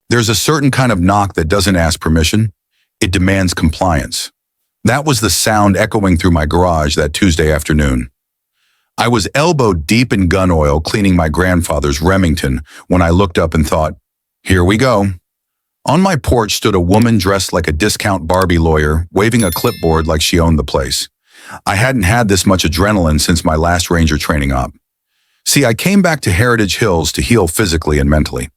There's a certain kind of knock that doesn't ask permission. It demands compliance. That was the sound echoing through my garage that Tuesday afternoon. I was elbow deep in gun oil cleaning my grandfather's Remington when I looked up and thought, here we go. On my porch stood a woman dressed like a discount Barbie lawyer, waving a clipboard like she owned the place. I hadn't had this much adrenaline since my last Ranger training op. See, I came back to Heritage Hills to heal physically and mentally.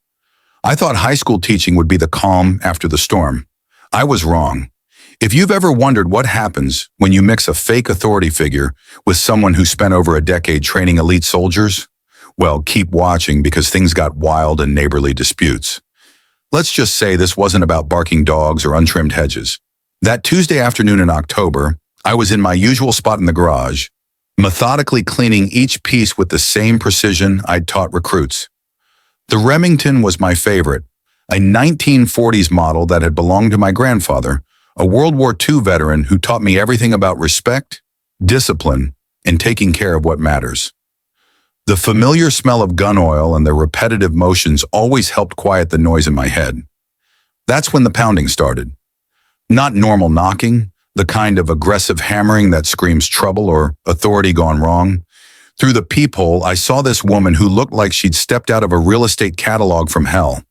I thought high school teaching would be the calm after the storm. I was wrong. If you've ever wondered what happens when you mix a fake authority figure with someone who spent over a decade training elite soldiers, well, keep watching because things got wild in neighborly disputes. Let's just say this wasn't about barking dogs or untrimmed hedges. That Tuesday afternoon in October, I was in my usual spot in the garage, methodically cleaning each piece with the same precision I'd taught recruits. The Remington was my favorite, a 1940s model that had belonged to my grandfather, a World War II veteran who taught me everything about respect, discipline, and taking care of what matters. The familiar smell of gun oil and the repetitive motions always helped quiet the noise in my head. That's when the pounding started. Not normal knocking, the kind of aggressive hammering that screams trouble or authority gone wrong. Through the peephole, I saw this woman who looked like she'd stepped out of a real estate catalog from hell.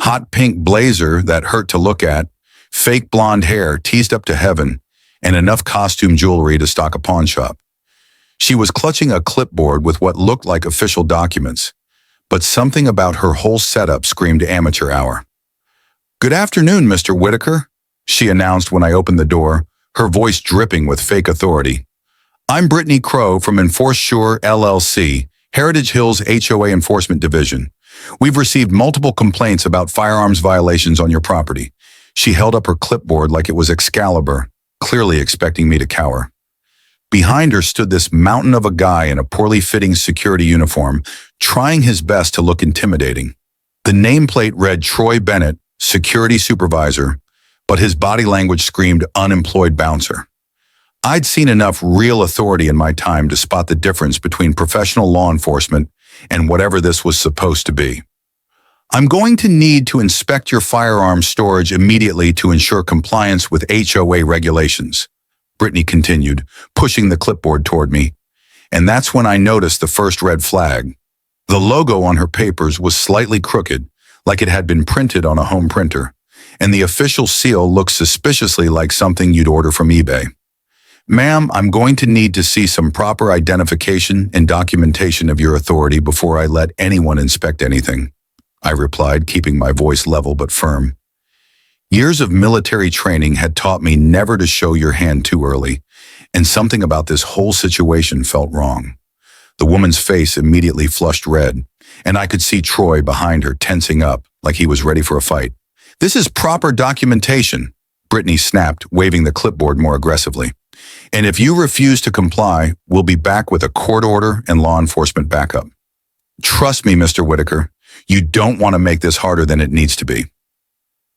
Hot pink blazer that hurt to look at, fake blonde hair teased up to heaven, and enough costume jewelry to stock a pawn shop. She was clutching a clipboard with what looked like official documents, but something about her whole setup screamed amateur hour. "Good afternoon, Mr. Whitaker," she announced when I opened the door, her voice dripping with fake authority. "I'm Brittany Crow from Enforce Sure LLC, Heritage Hills HOA Enforcement Division. We've received multiple complaints about firearms violations on your property." She held up her clipboard like it was Excalibur, clearly expecting me to cower. Behind her stood this mountain of a guy in a poorly fitting security uniform, trying his best to look intimidating. The nameplate read Troy Bennett, Security Supervisor, but his body language screamed unemployed bouncer. I'd seen enough real authority in my time to spot the difference between professional law enforcement and whatever this was supposed to be. "I'm going to need to inspect your firearm storage immediately to ensure compliance with HOA regulations," Brittany continued, pushing the clipboard toward me. And that's when I noticed the first red flag. The logo on her papers was slightly crooked, like it had been printed on a home printer, and the official seal looked suspiciously like something you'd order from eBay. "Ma'am, I'm going to need to see some proper identification and documentation of your authority before I let anyone inspect anything," I replied, keeping my voice level but firm. Years of military training had taught me never to show your hand too early, and something about this whole situation felt wrong. The woman's face immediately flushed red, and I could see Troy behind her tensing up like he was ready for a fight. "This is proper documentation," Brittany snapped, waving the clipboard more aggressively. "And if you refuse to comply, we'll be back with a court order and law enforcement backup. Trust me, Mr. Whitaker, you don't want to make this harder than it needs to be."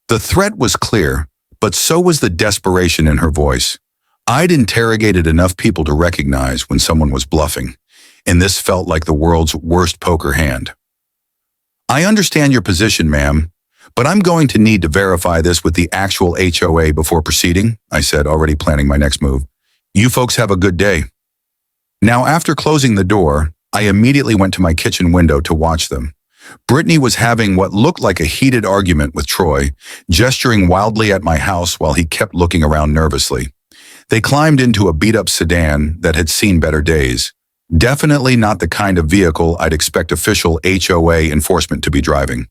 The threat was clear, but so was the desperation in her voice. I'd interrogated enough people to recognize when someone was bluffing, and this felt like the world's worst poker hand. "I understand your position, ma'am, but I'm going to need to verify this with the actual HOA before proceeding," I said, already planning my next move. "You folks have a good day." Now, after closing the door, I immediately went to my kitchen window to watch them. Brittany was having what looked like a heated argument with Troy, gesturing wildly at my house while he kept looking around nervously. They climbed into a beat-up sedan that had seen better days. Definitely not the kind of vehicle I'd expect official HOA enforcement to be driving.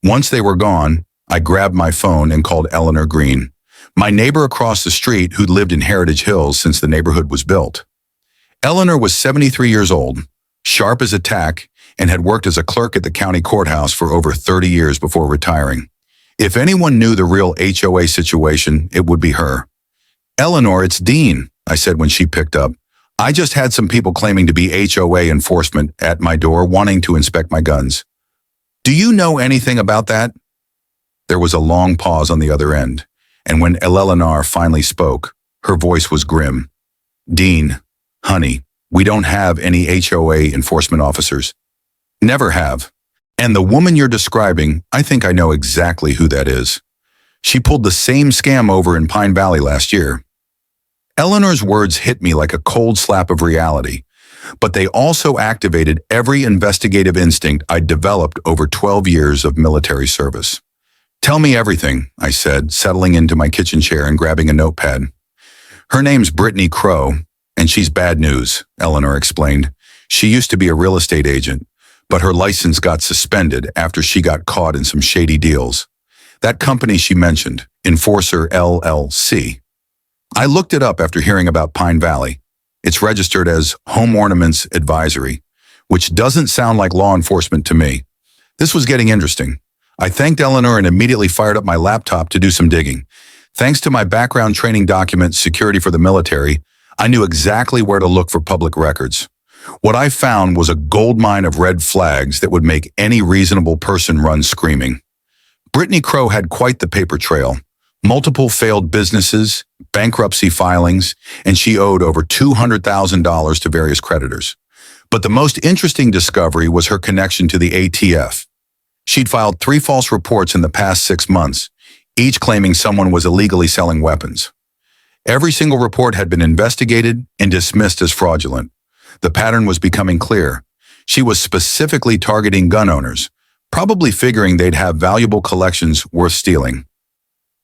Once they were gone, I grabbed my phone and called Eleanor Green, my neighbor across the street who'd lived in Heritage Hills since the neighborhood was built. Eleanor was 73 years old, sharp as a tack, and had worked as a clerk at the county courthouse for over 30 years before retiring. If anyone knew the real HOA situation, it would be her. "Eleanor, it's Dean," I said when she picked up. "I just had some people claiming to be HOA enforcement at my door wanting to inspect my guns. Do you know anything about that?" There was a long pause on the other end, and when Eleanor finally spoke, her voice was grim. "Dean, honey, we don't have any HOA enforcement officers. Never have. And the woman you're describing, I think I know exactly who that is. She pulled the same scam over in Pine Valley last year. Eleanor's words hit me like a cold slap of reality, but they also activated every investigative instinct I'd developed over 12 years of military service. Tell me everything, I said, settling into my kitchen chair and grabbing a notepad. Her name's Brittany Crow, and she's bad news, Eleanor explained. She used to be a real estate agent, but her license got suspended after she got caught in some shady deals. That company she mentioned, Enforcer LLC. I looked it up after hearing about Pine Valley. It's registered as Home Ornaments Advisory, which doesn't sound like law enforcement to me. This was getting interesting. I thanked Eleanor and immediately fired up my laptop to do some digging. Thanks to my background training document, Security for the Military, I knew exactly where to look for public records. What I found was a goldmine of red flags that would make any reasonable person run screaming. Brittany Crow had quite the paper trail. Multiple failed businesses, bankruptcy filings, and she owed over $200,000 to various creditors. But the most interesting discovery was her connection to the ATF. She'd filed 3 false reports in the past 6 months, each claiming someone was illegally selling weapons. Every single report had been investigated and dismissed as fraudulent. The pattern was becoming clear. She was specifically targeting gun owners, probably figuring they'd have valuable collections worth stealing.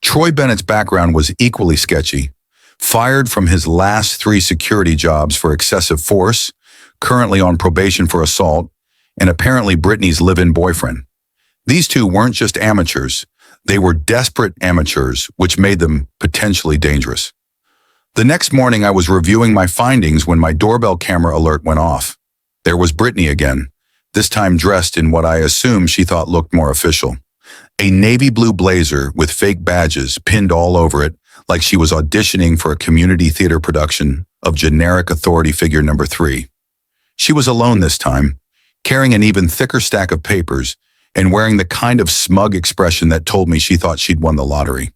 Troy Bennett's background was equally sketchy. Fired from his last 3 security jobs for excessive force, currently on probation for assault, and apparently Brittany's live-in boyfriend. These 2 weren't just amateurs. They were desperate amateurs, which made them potentially dangerous. The next morning, I was reviewing my findings when my doorbell camera alert went off. There was Brittany again, this time dressed in what I assumed she thought looked more official. A navy blue blazer with fake badges pinned all over it, like she was auditioning for a community theater production of generic authority figure number 3. She was alone this time, carrying an even thicker stack of papers and wearing the kind of smug expression that told me she thought she'd won the lottery.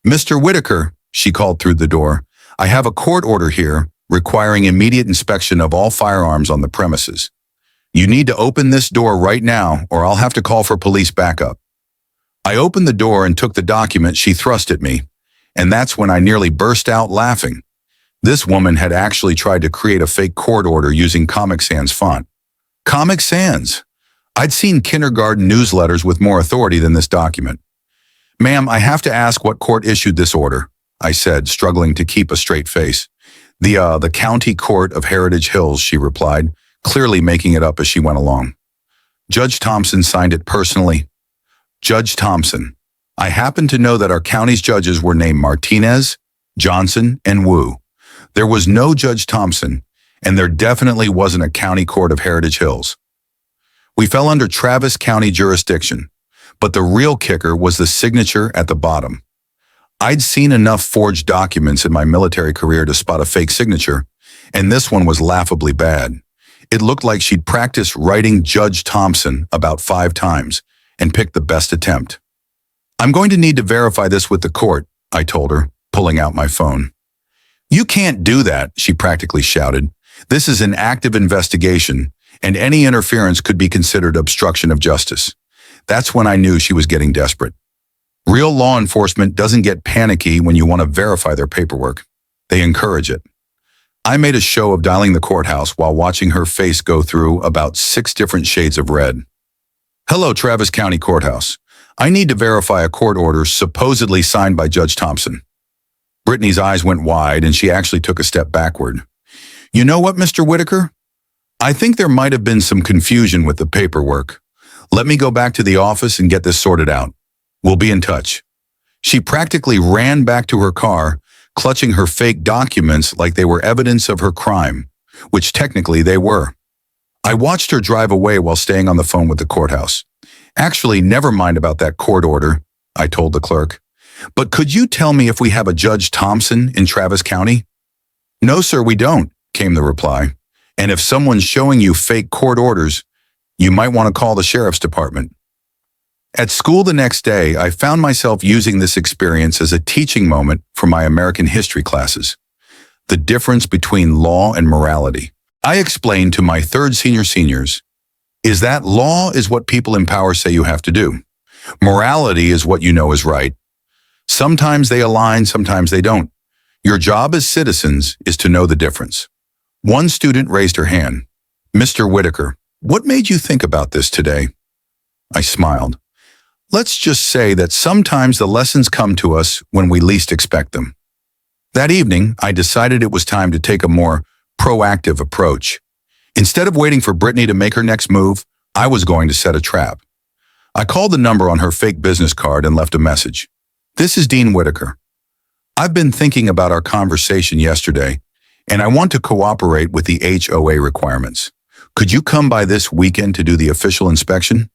"Mr. Whitaker," she called through the door, "I have a court order here requiring immediate inspection of all firearms on the premises. You need to open this door right now or I'll have to call for police backup." I opened the door and took the document she thrust at me, and that's when I nearly burst out laughing. This woman had actually tried to create a fake court order using Comic Sans font. Comic Sans! I'd seen kindergarten newsletters with more authority than this document. "Ma'am, I have to ask what court issued this order," I said, struggling to keep a straight face. The County Court of Heritage Hills," she replied, clearly making it up as she went along. "Judge Thompson signed it personally." Judge Thompson. I happened to know that our county's judges were named Martinez, Johnson, and Wu. There was no Judge Thompson, and there definitely wasn't a County Court of Heritage Hills. We fell under Travis County jurisdiction, but the real kicker was the signature at the bottom. I'd seen enough forged documents in my military career to spot a fake signature, and this one was laughably bad. It looked like she'd practiced writing Judge Thompson about 5 times and picked the best attempt. "I'm going to need to verify this with the court," I told her, pulling out my phone. "You can't do that," she practically shouted. "This is an active investigation, and any interference could be considered obstruction of justice." That's when I knew she was getting desperate. Real law enforcement doesn't get panicky when you want to verify their paperwork. They encourage it. I made a show of dialing the courthouse while watching her face go through about 6 different shades of red. "Hello, Travis County Courthouse. I need to verify a court order supposedly signed by Judge Thompson." Brittany's eyes went wide and she actually took a step backward. "You know what, Mr. Whitaker? I think there might have been some confusion with the paperwork. Let me go back to the office and get this sorted out. We'll be in touch." She practically ran back to her car, clutching her fake documents like they were evidence of her crime, which technically they were. I watched her drive away while staying on the phone with the courthouse. "Actually, never mind about that court order," I told the clerk. "But could you tell me if we have a Judge Thompson in Travis County?" "No, sir, we don't," came the reply. "And if someone's showing you fake court orders, you might want to call the sheriff's department." At school the next day, I found myself using this experience as a teaching moment for my American history classes. The difference between law and morality. I explained to my third seniors, is that law is what people in power say you have to do. Morality is what you know is right. Sometimes they align, sometimes they don't. Your job as citizens is to know the difference. One student raised her hand. Mr. Whitaker, what made you think about this today? I smiled. Let's just say that sometimes the lessons come to us when we least expect them. That evening, I decided it was time to take a more proactive approach. Instead of waiting for Brittany to make her next move, I was going to set a trap. I called the number on her fake business card and left a message. This is Dean Whitaker. I've been thinking about our conversation yesterday, and I want to cooperate with the HOA requirements. Could you come by this weekend to do the official inspection?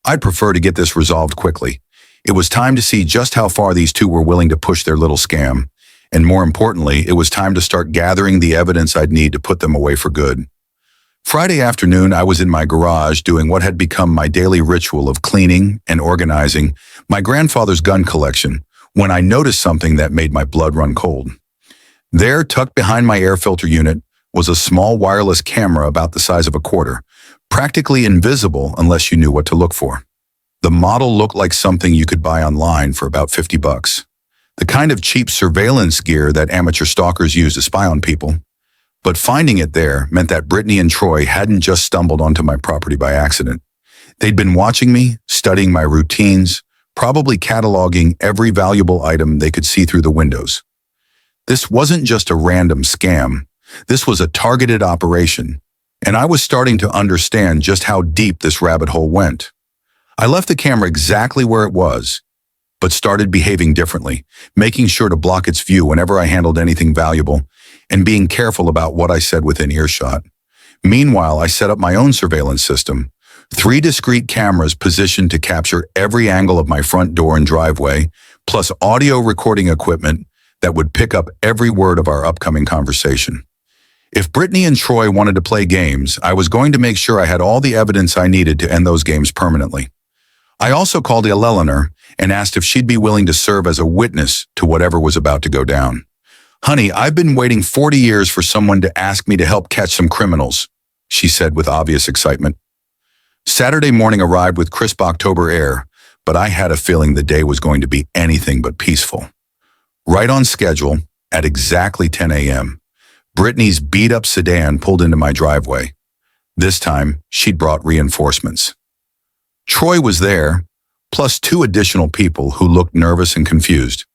I'd prefer to get this resolved quickly. It was time to see just how far these two were willing to push their little scam, and more importantly, it was time to start gathering the evidence I'd need to put them away for good. Friday afternoon, I was in my garage doing what had become my daily ritual of cleaning and organizing my grandfather's gun collection when I noticed something that made my blood run cold. There, tucked behind my air filter unit, was a small wireless camera about the size of a quarter, practically invisible unless you knew what to look for. The model looked like something you could buy online for about $50. The kind of cheap surveillance gear that amateur stalkers use to spy on people. But finding it there meant that Brittany and Troy hadn't just stumbled onto my property by accident. They'd been watching me, studying my routines, probably cataloging every valuable item they could see through the windows. This wasn't just a random scam. This was a targeted operation, and I was starting to understand just how deep this rabbit hole went. I left the camera exactly where it was, but started behaving differently, making sure to block its view whenever I handled anything valuable, and being careful about what I said within earshot. Meanwhile, I set up my own surveillance system, 3 discrete cameras positioned to capture every angle of my front door and driveway, plus audio recording equipment that would pick up every word of our upcoming conversation. If Brittany and Troy wanted to play games, I was going to make sure I had all the evidence I needed to end those games permanently. I also called Eleanor and asked if she'd be willing to serve as a witness to whatever was about to go down. Honey, I've been waiting 40 years for someone to ask me to help catch some criminals, she said with obvious excitement. Saturday morning arrived with crisp October air, but I had a feeling the day was going to be anything but peaceful. Right on schedule, at exactly 10 a.m., Brittany's beat-up sedan pulled into my driveway. This time, she'd brought reinforcements. Troy was there, plus 2 additional people who looked nervous and confused.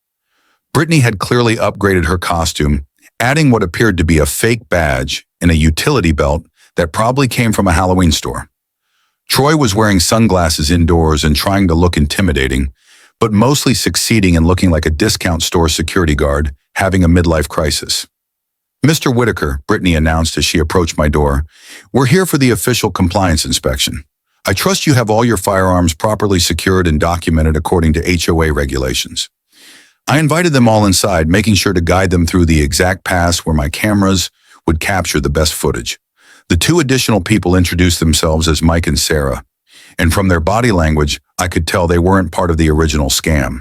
Brittany had clearly upgraded her costume, adding what appeared to be a fake badge and a utility belt that probably came from a Halloween store. Troy was wearing sunglasses indoors and trying to look intimidating, but mostly succeeding in looking like a discount store security guard having a midlife crisis. Mr. Whitaker, Brittany announced as she approached my door, we're here for the official compliance inspection. I trust you have all your firearms properly secured and documented according to HOA regulations. I invited them all inside, making sure to guide them through the exact pass where my cameras would capture the best footage. The 2 additional people introduced themselves as Mike and Sarah, and from their body language, I could tell they weren't part of the original scam.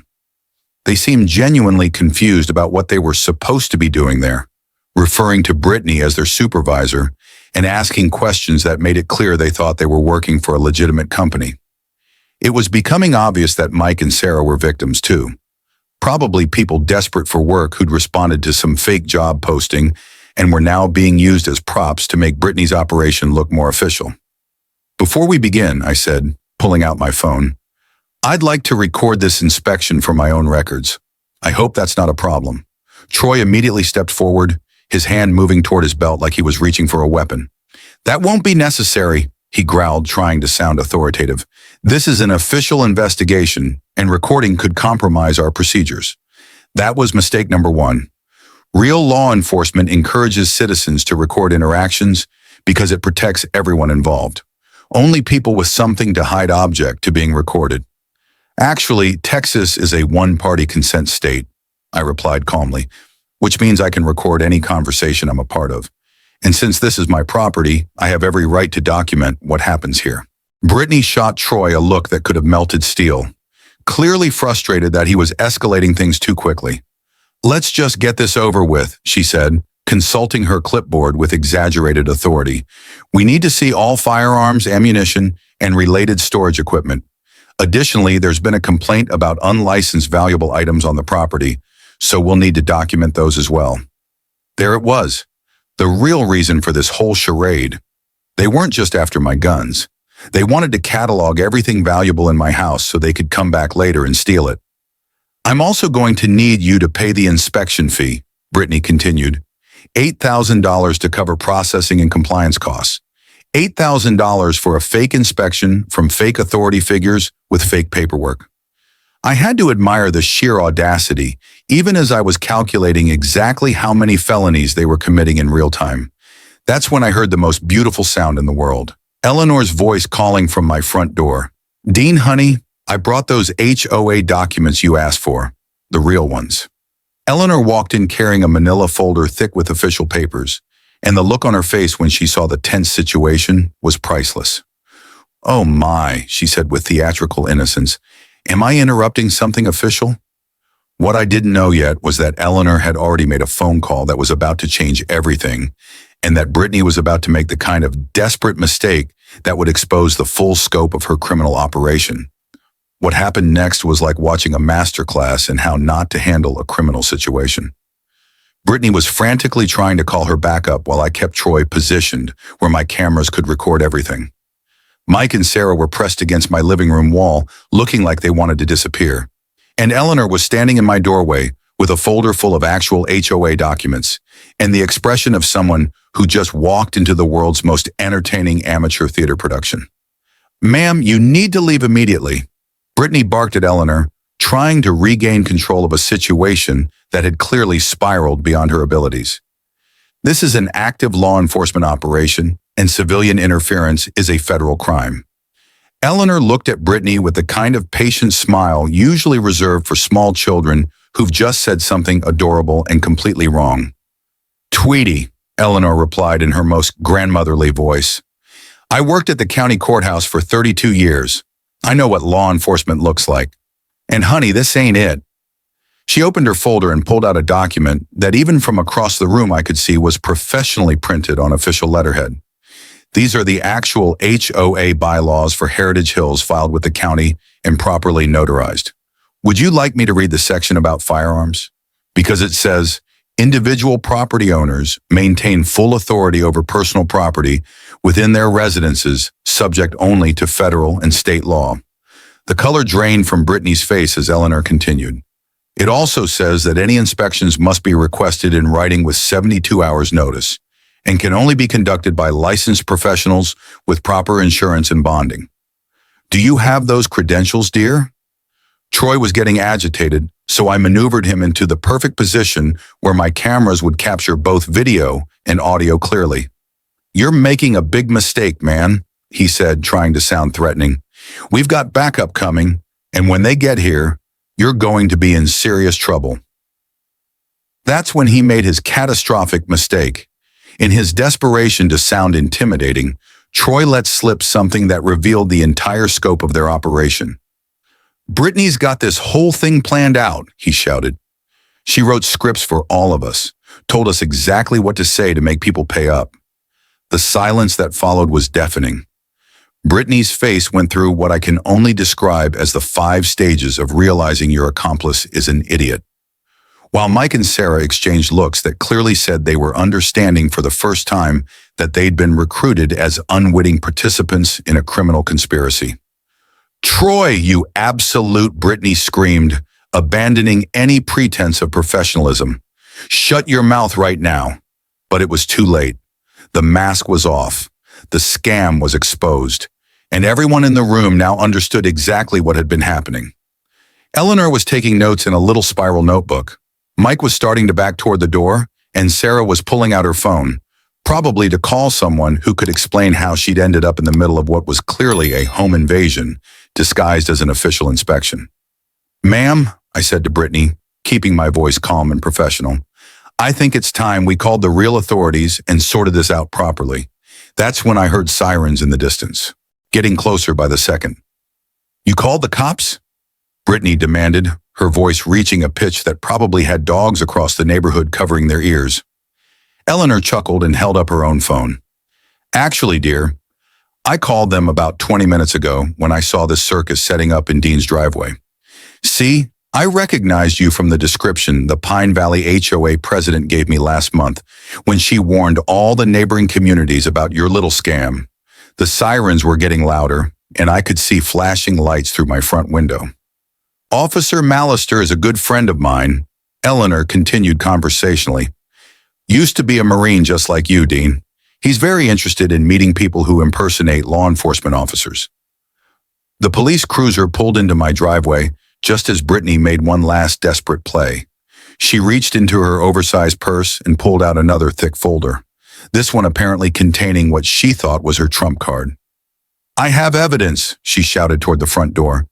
They seemed genuinely confused about what they were supposed to be doing there, referring to Brittany as their supervisor and asking questions that made it clear they thought they were working for a legitimate company. It was becoming obvious that Mike and Sarah were victims too. Probably people desperate for work who'd responded to some fake job posting and were now being used as props to make Brittany's operation look more official. Before we begin, I said, pulling out my phone, I'd like to record this inspection for my own records. I hope that's not a problem. Troy immediately stepped forward, his hand moving toward his belt like he was reaching for a weapon. That won't be necessary, he growled, trying to sound authoritative. This is an official investigation, and recording could compromise our procedures. That was mistake number 1. Real law enforcement encourages citizens to record interactions because it protects everyone involved. Only people with something to hide object to being recorded. Actually, Texas is a one-party consent state, I replied calmly, which means I can record any conversation I'm a part of. And since this is my property, I have every right to document what happens here. Brittany shot Troy a look that could have melted steel, clearly frustrated that he was escalating things too quickly. Let's just get this over with, she said, consulting her clipboard with exaggerated authority. "We need to see all firearms, ammunition, and related storage equipment. Additionally, there's been a complaint about unlicensed valuable items on the property, so we'll need to document those as well." There it was, the real reason for this whole charade. They weren't just after my guns. They wanted to catalog everything valuable in my house so they could come back later and steal it. "I'm also going to need you to pay the inspection fee," Brittany continued. $8,000 to cover processing and compliance costs. $8,000 for a fake inspection from fake authority figures with fake paperwork. I had to admire the sheer audacity, even as I was calculating exactly how many felonies they were committing in real time. That's when I heard the most beautiful sound in the world. Eleanor's voice calling from my front door. "Dean, honey, I brought those HOA documents you asked for, the real ones." Eleanor walked in carrying a manila folder thick with official papers, and the look on her face when she saw the tense situation was priceless. "Oh my," she said with theatrical innocence, "am I interrupting something official?" What I didn't know yet was that Eleanor had already made a phone call that was about to change everything, and that Brittany was about to make the kind of desperate mistake that would expose the full scope of her criminal operation. What happened next was like watching a masterclass in how not to handle a criminal situation. Brittany was frantically trying to call her backup while I kept Troy positioned where my cameras could record everything. Mike and Sarah were pressed against my living room wall, looking like they wanted to disappear. And Eleanor was standing in my doorway with a folder full of actual HOA documents and the expression of someone who just walked into the world's most entertaining amateur theater production. "Ma'am, you need to leave immediately." Brittany barked at Eleanor, trying to regain control of a situation that had clearly spiraled beyond her abilities. This is an active law enforcement operation, and civilian interference is a federal crime. Eleanor looked at Brittany with the kind of patient smile usually reserved for small children who've just said something adorable and completely wrong. "Tweety," Eleanor replied in her most grandmotherly voice. "I worked at the county courthouse for 32 years. I know what law enforcement looks like. And honey, this ain't it." She opened her folder and pulled out a document that even from across the room I could see was professionally printed on official letterhead. "These are the actual HOA bylaws for Heritage Hills filed with the county and properly notarized. Would you like me to read the section about firearms? Because it says, individual property owners maintain full authority over personal property within their residences, subject only to federal and state law." The color drained from Brittany's face as Eleanor continued. "It also says that any inspections must be requested in writing with 72 hours notice and can only be conducted by licensed professionals with proper insurance and bonding. Do you have those credentials, dear?" Troy was getting agitated, so I maneuvered him into the perfect position where my cameras would capture both video and audio clearly. "You're making a big mistake, man," he said, trying to sound threatening. "We've got backup coming, and when they get here, you're going to be in serious trouble." That's when he made his catastrophic mistake. In his desperation to sound intimidating, Troy let slip something that revealed the entire scope of their operation. "Brittany's got this whole thing planned out," he shouted. "She wrote scripts for all of us, told us exactly what to say to make people pay up." The silence that followed was deafening. Brittany's face went through what I can only describe as the 5 stages of realizing your accomplice is an idiot. While Mike and Sarah exchanged looks that clearly said they were understanding for the first time that they'd been recruited as unwitting participants in a criminal conspiracy. "Troy, you absolute," Brittany screamed, abandoning any pretense of professionalism. "Shut your mouth right now." But it was too late. The mask was off. The scam was exposed, and everyone in the room now understood exactly what had been happening. Eleanor was taking notes in a little spiral notebook. Mike was starting to back toward the door, and Sarah was pulling out her phone, probably to call someone who could explain how she'd ended up in the middle of what was clearly a home invasion disguised as an official inspection. "Ma'am," I said to Brittany, keeping my voice calm and professional, "I think it's time we called the real authorities and sorted this out properly." That's when I heard sirens in the distance, getting closer by the second. "You called the cops?" Brittany demanded, her voice reaching a pitch that probably had dogs across the neighborhood covering their ears. Eleanor chuckled and held up her own phone. Actually, dear, I called them about 20 minutes ago when I saw this circus setting up in Dean's driveway. See, I recognized you from the description the Pine Valley HOA president gave me last month when she warned all the neighboring communities about your little scam. The sirens were getting louder, and I could see flashing lights through my front window. Officer Mallister is a good friend of mine, Eleanor continued conversationally. Used to be a Marine just like you, Dean. He's very interested in meeting people who impersonate law enforcement officers. The police cruiser pulled into my driveway just as Brittany made one last desperate play. She reached into her oversized purse and pulled out another thick folder, this one apparently containing what she thought was her trump card. I have evidence, she shouted toward the front door.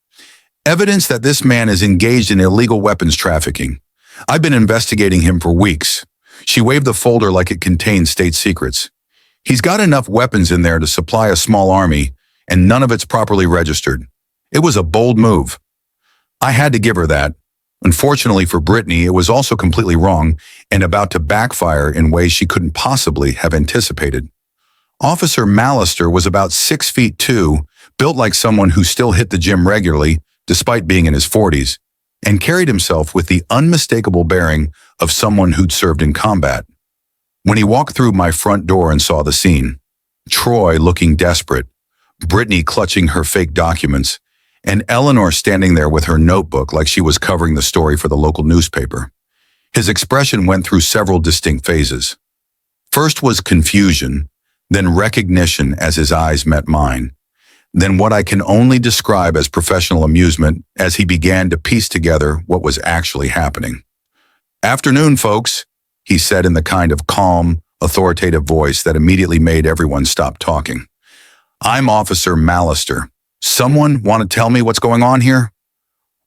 Evidence that this man is engaged in illegal weapons trafficking. I've been investigating him for weeks. She waved the folder like it contained state secrets. He's got enough weapons in there to supply a small army, and none of it's properly registered. It was a bold move. I had to give her that. Unfortunately for Brittany, it was also completely wrong and about to backfire in ways she couldn't possibly have anticipated. Officer Mallister was about 6'2", built like someone who still hit the gym regularly, despite being in his 40s, and carried himself with the unmistakable bearing of someone who'd served in combat. When he walked through my front door and saw the scene, Troy looking desperate, Brittany clutching her fake documents, and Eleanor standing there with her notebook like she was covering the story for the local newspaper, his expression went through several distinct phases. First was confusion, then recognition as his eyes met mine, then what I can only describe as professional amusement as he began to piece together what was actually happening. Afternoon, folks, he said in the kind of calm, authoritative voice that immediately made everyone stop talking. I'm Officer Mallister. Someone want to tell me what's going on here?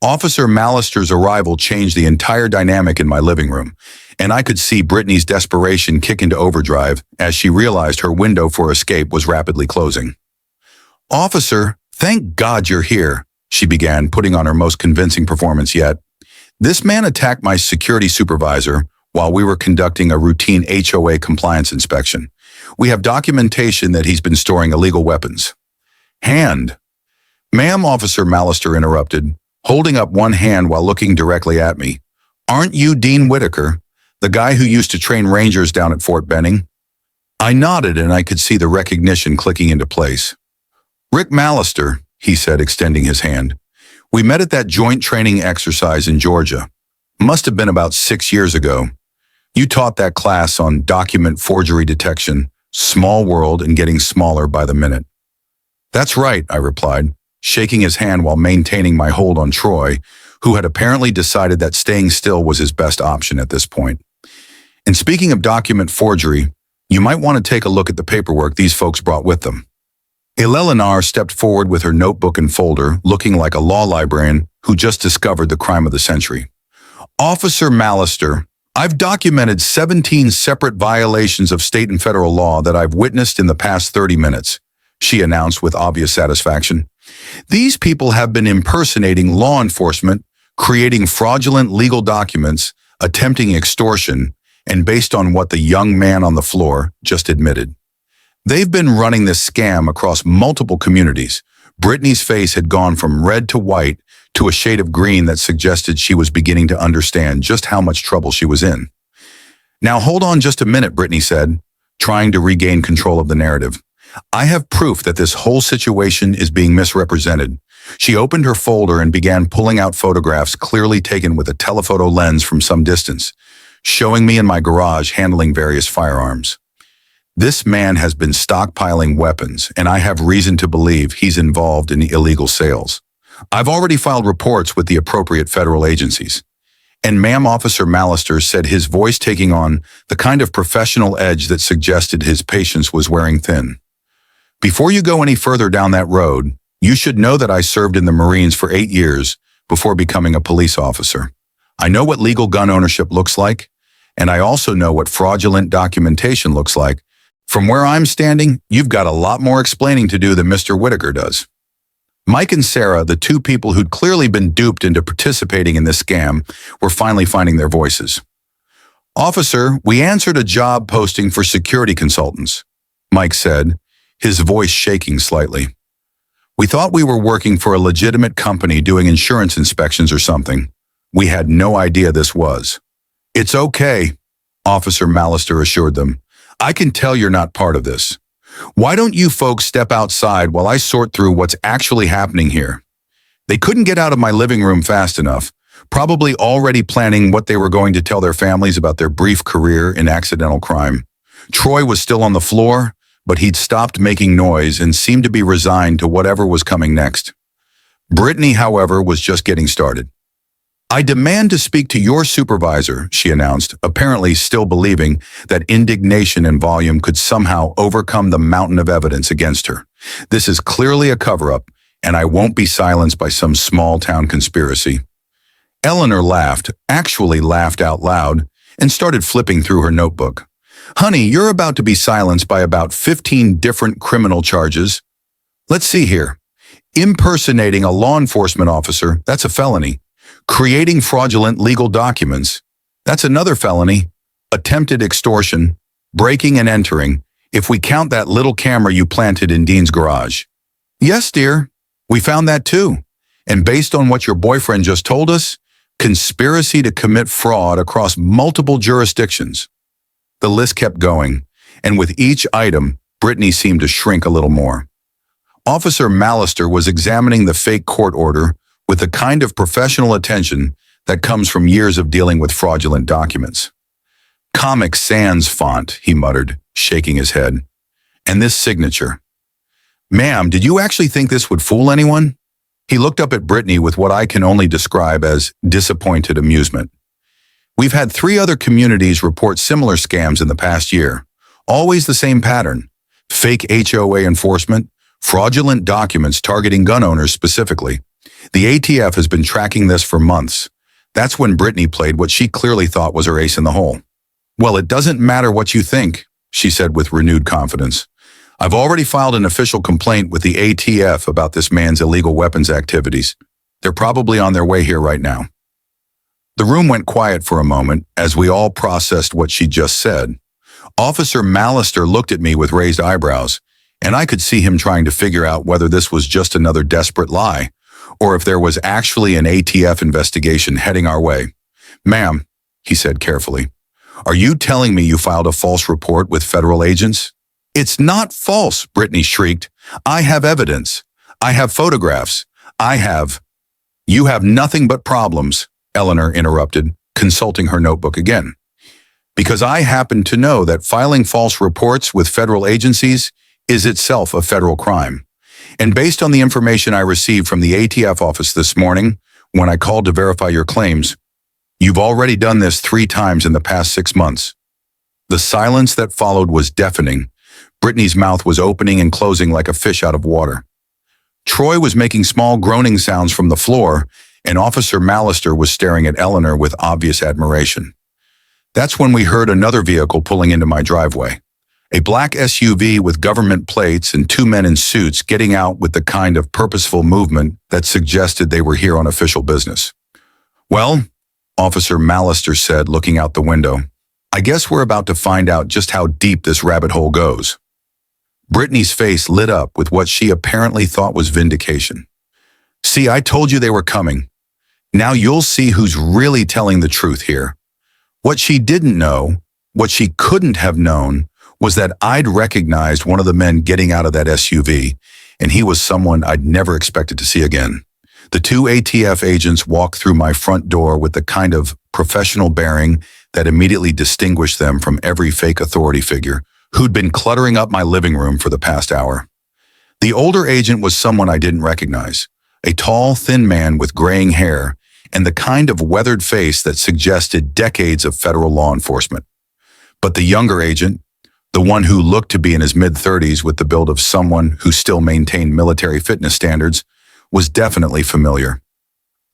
Officer Mallister's arrival changed the entire dynamic in my living room, and I could see Brittany's desperation kick into overdrive as she realized her window for escape was rapidly closing. Officer, thank God you're here, she began, putting on her most convincing performance yet. This man attacked my security supervisor while we were conducting a routine HOA compliance inspection. We have documentation that he's been storing illegal weapons. Hand. Ma'am, Officer Mallister interrupted, holding up one hand while looking directly at me. Aren't you Dean Whitaker, the guy who used to train Rangers down at Fort Benning? I nodded and I could see the recognition clicking into place. Rick Mallister, he said, extending his hand. We met at that joint training exercise in Georgia. Must have been about 6 years ago. You taught that class on document forgery detection, small world and getting smaller by the minute. That's right, I replied, shaking his hand while maintaining my hold on Troy, who had apparently decided that staying still was his best option at this point. And speaking of document forgery, you might want to take a look at the paperwork these folks brought with them. Eleanor stepped forward with her notebook and folder, looking like a law librarian who just discovered the crime of the century. Officer Mallister, I've documented 17 separate violations of state and federal law that I've witnessed in the past 30 minutes, she announced with obvious satisfaction. These people have been impersonating law enforcement, creating fraudulent legal documents, attempting extortion, and based on what the young man on the floor just admitted. They've been running this scam across multiple communities. Brittany's face had gone from red to white to a shade of green that suggested she was beginning to understand just how much trouble she was in. Now hold on just a minute, Brittany said, trying to regain control of the narrative. I have proof that this whole situation is being misrepresented. She opened her folder and began pulling out photographs clearly taken with a telephoto lens from some distance, showing me in my garage handling various firearms. This man has been stockpiling weapons, and I have reason to believe he's involved in illegal sales. I've already filed reports with the appropriate federal agencies. And Ma'am Officer Mallister said, his voice taking on the kind of professional edge that suggested his patience was wearing thin. Before you go any further down that road, you should know that I served in the Marines for 8 years before becoming a police officer. I know what legal gun ownership looks like, and I also know what fraudulent documentation looks like. From where I'm standing, you've got a lot more explaining to do than Mr. Whitaker does. Mike and Sarah, the two people who'd clearly been duped into participating in this scam, were finally finding their voices. "Officer, we answered a job posting for security consultants," Mike said, his voice shaking slightly. "We thought we were working for a legitimate company doing insurance inspections or something. We had no idea this was." "It's okay," Officer Mallister assured them. "I can tell you're not part of this. Why don't you folks step outside while I sort through what's actually happening here?" They couldn't get out of my living room fast enough, probably already planning what they were going to tell their families about their brief career in accidental crime. Troy was still on the floor, but he'd stopped making noise and seemed to be resigned to whatever was coming next. Brittany, however, was just getting started. "I demand to speak to your supervisor," she announced, apparently still believing that indignation and volume could somehow overcome the mountain of evidence against her. "This is clearly a cover-up, and I won't be silenced by some small-town conspiracy." Eleanor laughed, actually laughed out loud, and started flipping through her notebook. "Honey, you're about to be silenced by about 15 different criminal charges. Let's see here. Impersonating a law enforcement officer, that's a felony. Creating fraudulent legal documents, that's another felony. Attempted extortion, breaking and entering, if we count that little camera you planted in Dean's garage." "Yes, dear, we found that too. And based on what your boyfriend just told us, conspiracy to commit fraud across multiple jurisdictions." The list kept going, and with each item, Brittany seemed to shrink a little more. Officer Mallister was examining the fake court order with the kind of professional attention that comes from years of dealing with fraudulent documents. "Comic Sans font," he muttered, shaking his head. "And this signature. Ma'am, did you actually think this would fool anyone?" He looked up at Brittany with what I can only describe as disappointed amusement. "We've had 3 other communities report similar scams in the past year. Always the same pattern. Fake HOA enforcement, fraudulent documents targeting gun owners specifically. The ATF has been tracking this for months." That's when Brittany played what she clearly thought was her ace in the hole. "Well, it doesn't matter what you think," she said with renewed confidence. "I've already filed an official complaint with the ATF about this man's illegal weapons activities. They're probably on their way here right now." The room went quiet for a moment as we all processed what she just said. Officer Mallister looked at me with raised eyebrows, and I could see him trying to figure out whether this was just another desperate lie, or if there was actually an ATF investigation heading our way. "Ma'am," he said carefully, "are you telling me you filed a false report with federal agents?" "It's not false," Brittany shrieked. "I have evidence. I have photographs. I have—" "You have nothing but problems," Eleanor interrupted, consulting her notebook again. "Because I happen to know that filing false reports with federal agencies is itself a federal crime. And based on the information I received from the ATF office this morning, when I called to verify your claims, you've already done this 3 times in the past 6 months." The silence that followed was deafening. Brittany's mouth was opening and closing like a fish out of water. Troy was making small groaning sounds from the floor, and Officer Mallister was staring at Eleanor with obvious admiration. That's when we heard another vehicle pulling into my driveway. A black SUV with government plates and 2 men in suits getting out with the kind of purposeful movement that suggested they were here on official business. "Well," Officer Mallister said, looking out the window, "I guess we're about to find out just how deep this rabbit hole goes." Brittany's face lit up with what she apparently thought was vindication. "See, I told you they were coming. Now you'll see who's really telling the truth here." What she didn't know, what she couldn't have known, was that I'd recognized one of the men getting out of that SUV, and he was someone I'd never expected to see again. The 2 ATF agents walked through my front door with the kind of professional bearing that immediately distinguished them from every fake authority figure who'd been cluttering up my living room for the past hour. The older agent was someone I didn't recognize, a tall, thin man with graying hair and the kind of weathered face that suggested decades of federal law enforcement. But the younger agent, the one who looked to be in his mid-30s with the build of someone who still maintained military fitness standards, was definitely familiar.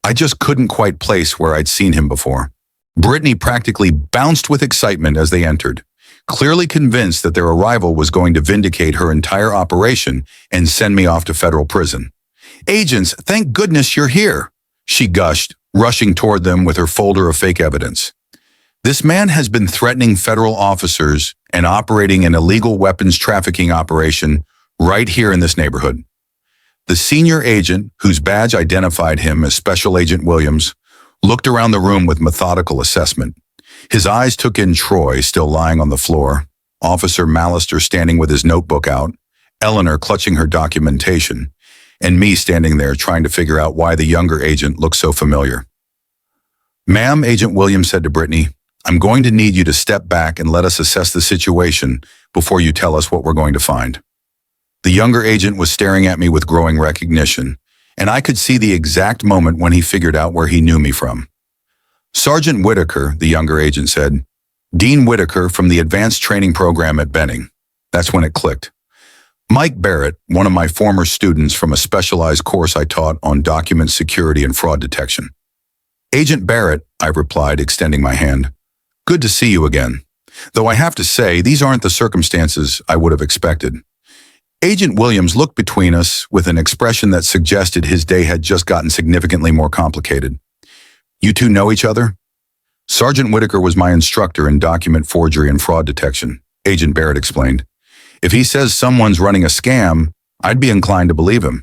I just couldn't quite place where I'd seen him before. Brittany practically bounced with excitement as they entered, clearly convinced that their arrival was going to vindicate her entire operation and send me off to federal prison. "Agents, thank goodness you're here," she gushed, rushing toward them with her folder of fake evidence. This man has been threatening federal officers and operating an illegal weapons trafficking operation right here in this neighborhood. The senior agent, whose badge identified him as Special Agent Williams, looked around the room with methodical assessment. His eyes took in Troy, still lying on the floor, Officer Mallister standing with his notebook out, Eleanor clutching her documentation, and me standing there trying to figure out why the younger agent looked so familiar. "Ma'am," Agent Williams said to Brittany, "I'm going to need you to step back and let us assess the situation before you tell us what we're going to find." The younger agent was staring at me with growing recognition, and I could see the exact moment when he figured out where he knew me from. "Sergeant Whitaker," the younger agent said. "Dean Whitaker from the Advanced Training Program at Benning." That's when it clicked. "Mike Barrett, one of my former students from a specialized course I taught on document security and fraud detection." "Agent Barrett," I replied, extending my hand. "Good to see you again. Though I have to say, these aren't the circumstances I would have expected." Agent Williams looked between us with an expression that suggested his day had just gotten significantly more complicated. "You two know each other?" "Sergeant Whitaker was my instructor in document forgery and fraud detection," Agent Barrett explained. "If he says someone's running a scam, I'd be inclined to believe him."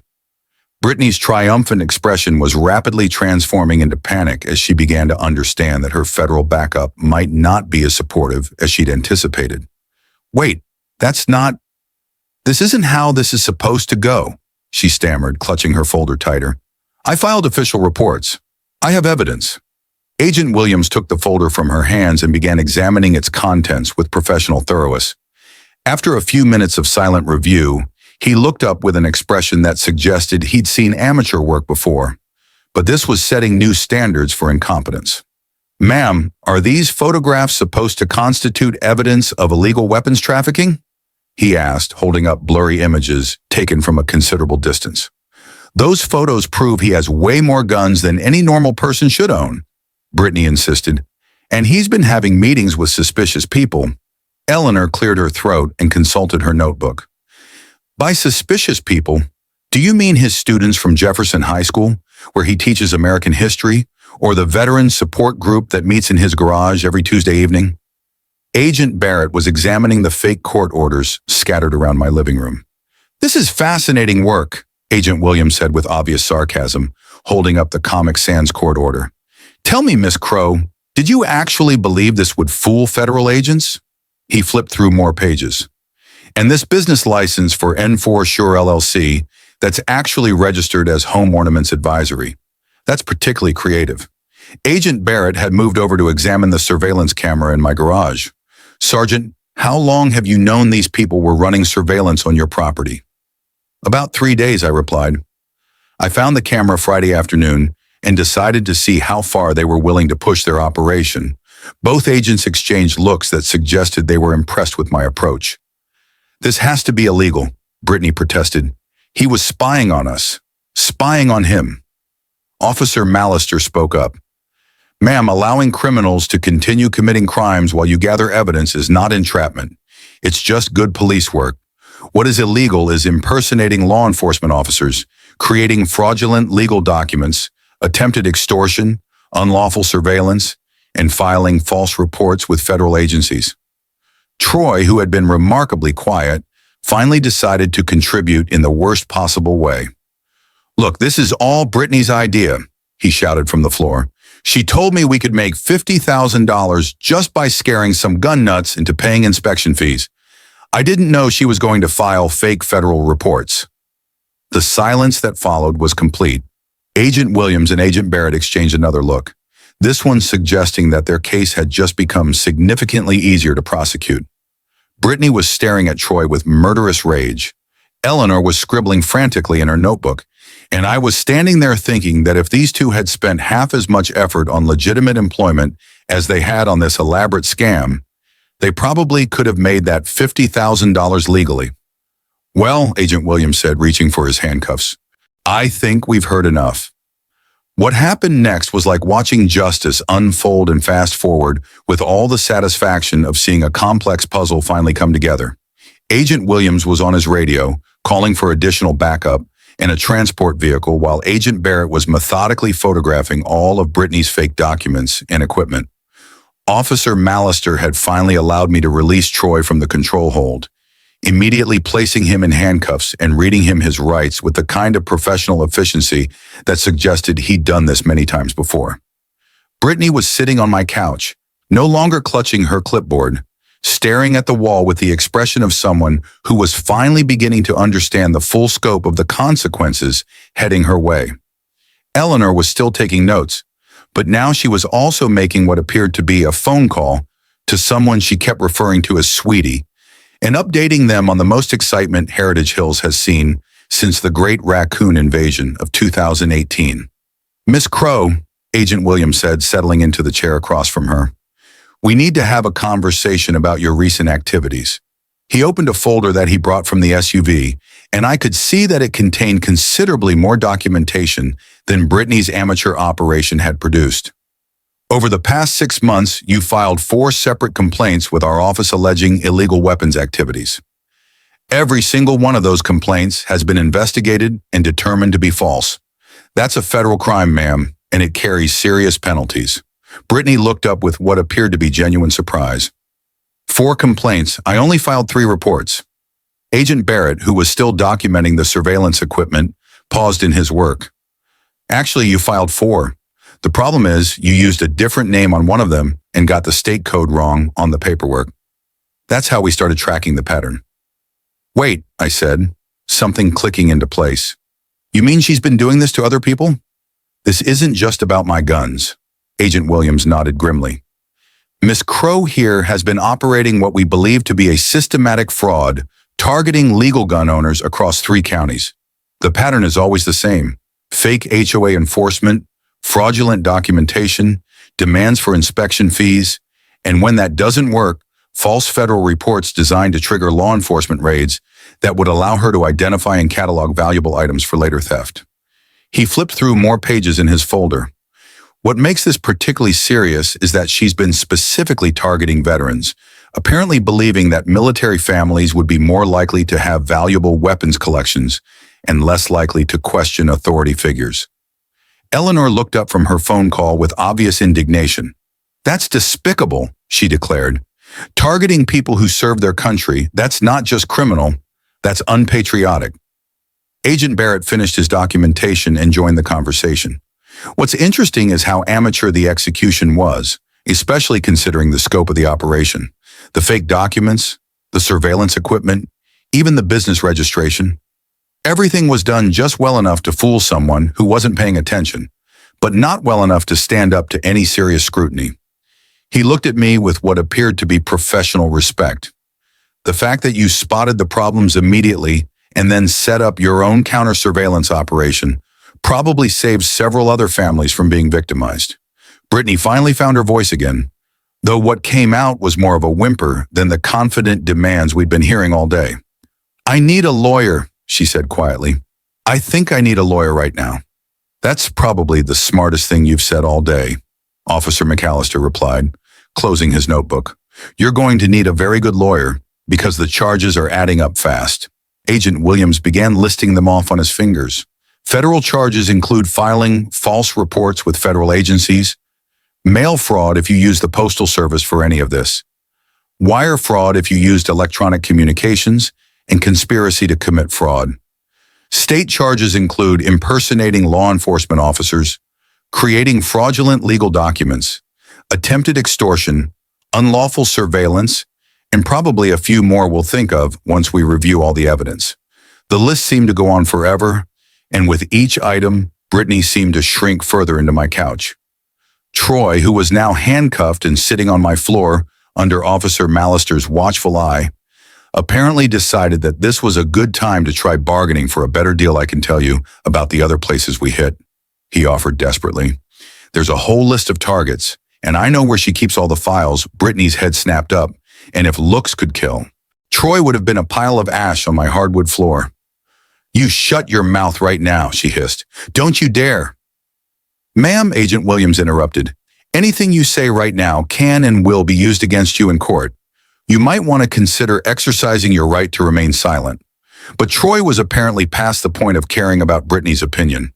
Brittany's triumphant expression was rapidly transforming into panic as she began to understand that her federal backup might not be as supportive as she'd anticipated. "Wait, this isn't how this is supposed to go," she stammered, clutching her folder tighter. "I filed official reports. I have evidence." Agent Williams took the folder from her hands and began examining its contents with professional thoroughness. After a few minutes of silent review, he looked up with an expression that suggested he'd seen amateur work before, but this was setting new standards for incompetence. "Ma'am, are these photographs supposed to constitute evidence of illegal weapons trafficking?" he asked, holding up blurry images taken from a considerable distance. "Those photos prove he has way more guns than any normal person should own," Brittany insisted, "and he's been having meetings with suspicious people." Eleanor cleared her throat and consulted her notebook. "By suspicious people, do you mean his students from Jefferson High School, where he teaches American history, or the veteran support group that meets in his garage every Tuesday evening?" Agent Barrett was examining the fake court orders scattered around my living room. "This is fascinating work," Agent Williams said with obvious sarcasm, holding up the Comic Sans court order. "Tell me, Miss Crow, did you actually believe this would fool federal agents?" He flipped through more pages. "And this business license for N4 Sure LLC that's actually registered as Home Ornaments Advisory. That's particularly creative." Agent Barrett had moved over to examine the surveillance camera in my garage. "Sergeant, how long have you known these people were running surveillance on your property?" "About 3 days," I replied. "I found the camera Friday afternoon and decided to see how far they were willing to push their operation." Both agents exchanged looks that suggested they were impressed with my approach. "This has to be illegal," Brittany protested. "He was spying on us, spying on him." Officer Mallister spoke up. "Ma'am, allowing criminals to continue committing crimes while you gather evidence is not entrapment. It's just good police work. What is illegal is impersonating law enforcement officers, creating fraudulent legal documents, attempted extortion, unlawful surveillance, and filing false reports with federal agencies." Troy, who had been remarkably quiet, finally decided to contribute in the worst possible way. "Look, this is all Brittany's idea," he shouted from the floor. "She told me we could make $50,000 just by scaring some gun nuts into paying inspection fees. I didn't know she was going to file fake federal reports." The silence that followed was complete. Agent Williams and Agent Barrett exchanged another look, this one suggesting that their case had just become significantly easier to prosecute. Brittany was staring at Troy with murderous rage. Eleanor was scribbling frantically in her notebook, and I was standing there thinking that if these two had spent half as much effort on legitimate employment as they had on this elaborate scam, they probably could have made that $50,000 legally. "Well," Agent Williams said, reaching for his handcuffs, "I think we've heard enough." What happened next was like watching justice unfold and fast forward with all the satisfaction of seeing a complex puzzle finally come together. Agent Williams was on his radio, calling for additional backup and a transport vehicle while Agent Barrett was methodically photographing all of Brittany's fake documents and equipment. Officer Mallister had finally allowed me to release Troy from the control hold, immediately placing him in handcuffs and reading him his rights with the kind of professional efficiency that suggested he'd done this many times before. Brittany was sitting on my couch, no longer clutching her clipboard, staring at the wall with the expression of someone who was finally beginning to understand the full scope of the consequences heading her way. Eleanor was still taking notes, but now she was also making what appeared to be a phone call to someone she kept referring to as Sweetie, and updating them on the most excitement Heritage Hills has seen since the Great Raccoon Invasion of 2018. "Miss Crow," Agent Williams said, settling into the chair across from her, "we need to have a conversation about your recent activities." He opened a folder that he brought from the SUV, and I could see that it contained considerably more documentation than Brittany's amateur operation had produced. "Over the past 6 months, you filed 4 separate complaints with our office alleging illegal weapons activities. Every single one of those complaints has been investigated and determined to be false. That's a federal crime, ma'am, and it carries serious penalties." Brittany looked up with what appeared to be genuine surprise. "4 complaints. I only filed 3 reports." Agent Barrett, who was still documenting the surveillance equipment, paused in his work. "Actually, you filed 4. The problem is you used a different name on one of them and got the state code wrong on the paperwork. That's how we started tracking the pattern." "Wait," I said, something clicking into place. "You mean she's been doing this to other people?" "This isn't just about my guns." Agent Williams nodded grimly. "Miss Crow here has been operating what we believe to be a systematic fraud, targeting legal gun owners across 3 counties. The pattern is always the same: fake HOA enforcement, fraudulent documentation, demands for inspection fees, and when that doesn't work, false federal reports designed to trigger law enforcement raids that would allow her to identify and catalog valuable items for later theft." He flipped through more pages in his folder. "What makes this particularly serious is that she's been specifically targeting veterans, apparently believing that military families would be more likely to have valuable weapons collections and less likely to question authority figures." Eleanor looked up from her phone call with obvious indignation. "That's despicable," she declared. "Targeting people who serve their country, that's not just criminal, that's unpatriotic." Agent Barrett finished his documentation and joined the conversation. "What's interesting is how amateur the execution was, especially considering the scope of the operation. The fake documents, the surveillance equipment, even the business registration. Everything was done just well enough to fool someone who wasn't paying attention, but not well enough to stand up to any serious scrutiny." He looked at me with what appeared to be professional respect. "The fact that you spotted the problems immediately and then set up your own counter-surveillance operation probably saved several other families from being victimized." Brittany finally found her voice again, though what came out was more of a whimper than the confident demands we'd been hearing all day. "I need a lawyer," she said quietly. "I think I need a lawyer right now." "That's probably the smartest thing you've said all day," Officer McAllister replied, closing his notebook. "You're going to need a very good lawyer because the charges are adding up fast." Agent Williams began listing them off on his fingers. Federal charges include filing false reports with federal agencies, mail fraud if you use the Postal Service for any of this, wire fraud if you used electronic communications, and conspiracy to commit fraud. State charges include impersonating law enforcement officers, creating fraudulent legal documents, attempted extortion, unlawful surveillance, and probably a few more we'll think of once we review all the evidence. The list seemed to go on forever, and with each item, Brittany seemed to shrink further into my couch. Troy, who was now handcuffed and sitting on my floor under Officer Mallister's watchful eye, apparently decided that this was a good time to try bargaining for a better deal. "I can tell you about the other places we hit," he offered desperately. "There's a whole list of targets, and I know where she keeps all the files." Brittany's head snapped up, and if looks could kill, Troy would have been a pile of ash on my hardwood floor. "You shut your mouth right now," she hissed. "Don't you dare." "Ma'am," Agent Williams interrupted, "anything you say right now can and will be used against you in court. You might want to consider exercising your right to remain silent." But Troy was apparently past the point of caring about Brittany's opinion.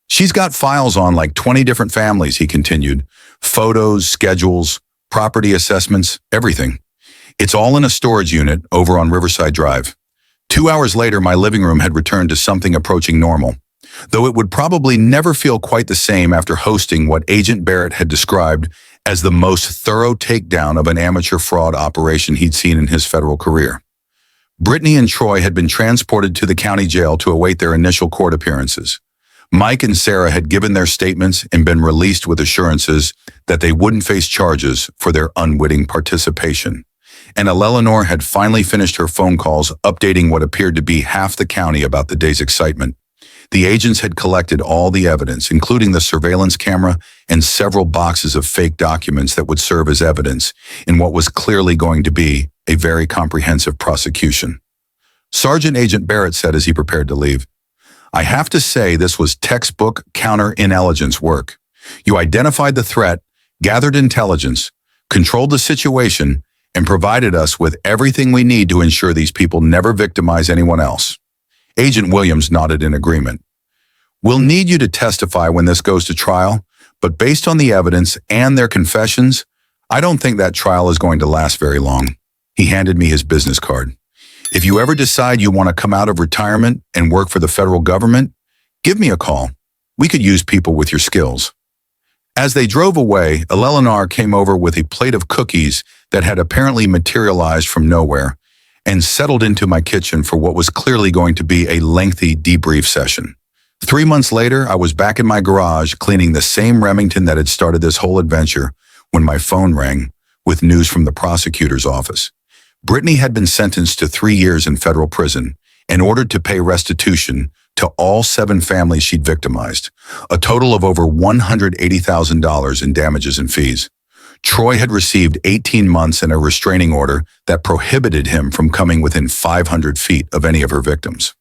"She's got files on like 20 different families," he continued. "Photos, schedules, property assessments, everything. It's all in a storage unit over on Riverside Drive. 2 hours later, my living room had returned to something approaching normal, though it would probably never feel quite the same after hosting what Agent Barrett had described as the most thorough takedown of an amateur fraud operation he'd seen in his federal career. Brittany and Troy had been transported to the county jail to await their initial court appearances. Mike and Sarah had given their statements and been released with assurances that they wouldn't face charges for their unwitting participation. And Eleanor had finally finished her phone calls updating what appeared to be half the county about the day's excitement. The agents had collected all the evidence, including the surveillance camera and several boxes of fake documents that would serve as evidence in what was clearly going to be a very comprehensive prosecution. Sergeant Agent Barrett said as he prepared to leave, "I have to say this was textbook counterintelligence work. You identified the threat, gathered intelligence, controlled the situation, and provided us with everything we need to ensure these people never victimize anyone else." Agent Williams nodded in agreement. "We'll need you to testify when this goes to trial, but based on the evidence and their confessions, I don't think that trial is going to last very long." He handed me his business card. "If you ever decide you want to come out of retirement and work for the federal government, give me a call. We could use people with your skills." As they drove away, Eleanor came over with a plate of cookies that had apparently materialized from nowhere and settled into my kitchen for what was clearly going to be a lengthy debrief session. 3 months later, I was back in my garage cleaning the same Remington that had started this whole adventure when my phone rang with news from the prosecutor's office. Brittany had been sentenced to 3 years in federal prison and ordered to pay restitution to all 7 families she'd victimized, a total of over $180,000 in damages and fees. Troy had received 18 months and a restraining order that prohibited him from coming within 500 feet of any of her victims.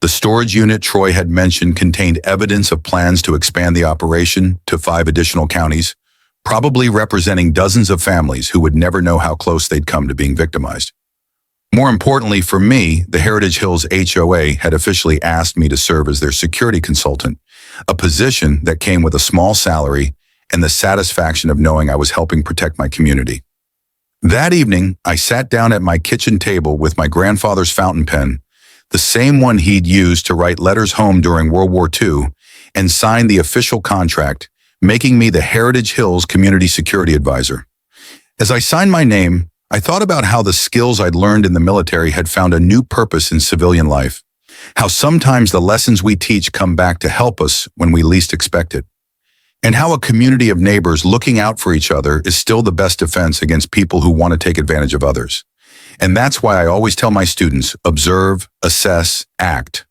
The storage unit Troy had mentioned contained evidence of plans to expand the operation to 5 additional counties, probably representing dozens of families who would never know how close they'd come to being victimized. More importantly for me, the Heritage Hills HOA had officially asked me to serve as their security consultant, a position that came with a small salary and the satisfaction of knowing I was helping protect my community. That evening, I sat down at my kitchen table with my grandfather's fountain pen, the same one he'd used to write letters home during World War II, and signed the official contract, making me the Heritage Hills Community Security Advisor. As I signed my name, I thought about how the skills I'd learned in the military had found a new purpose in civilian life, how sometimes the lessons we teach come back to help us when we least expect it, and how a community of neighbors looking out for each other is still the best defense against people who want to take advantage of others. And that's why I always tell my students, observe, assess, act.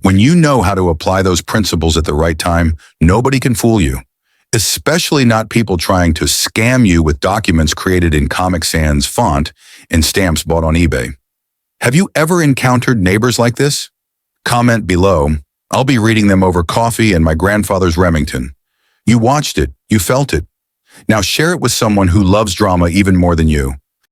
When you know how to apply those principles at the right time, nobody can fool you, especially not people trying to scam you with documents created in Comic Sans font and stamps bought on eBay. Have you ever encountered neighbors like this? Comment below. I'll be reading them over coffee and my grandfather's Remington. You watched it, you felt it. Now share it with someone who loves drama even more than you.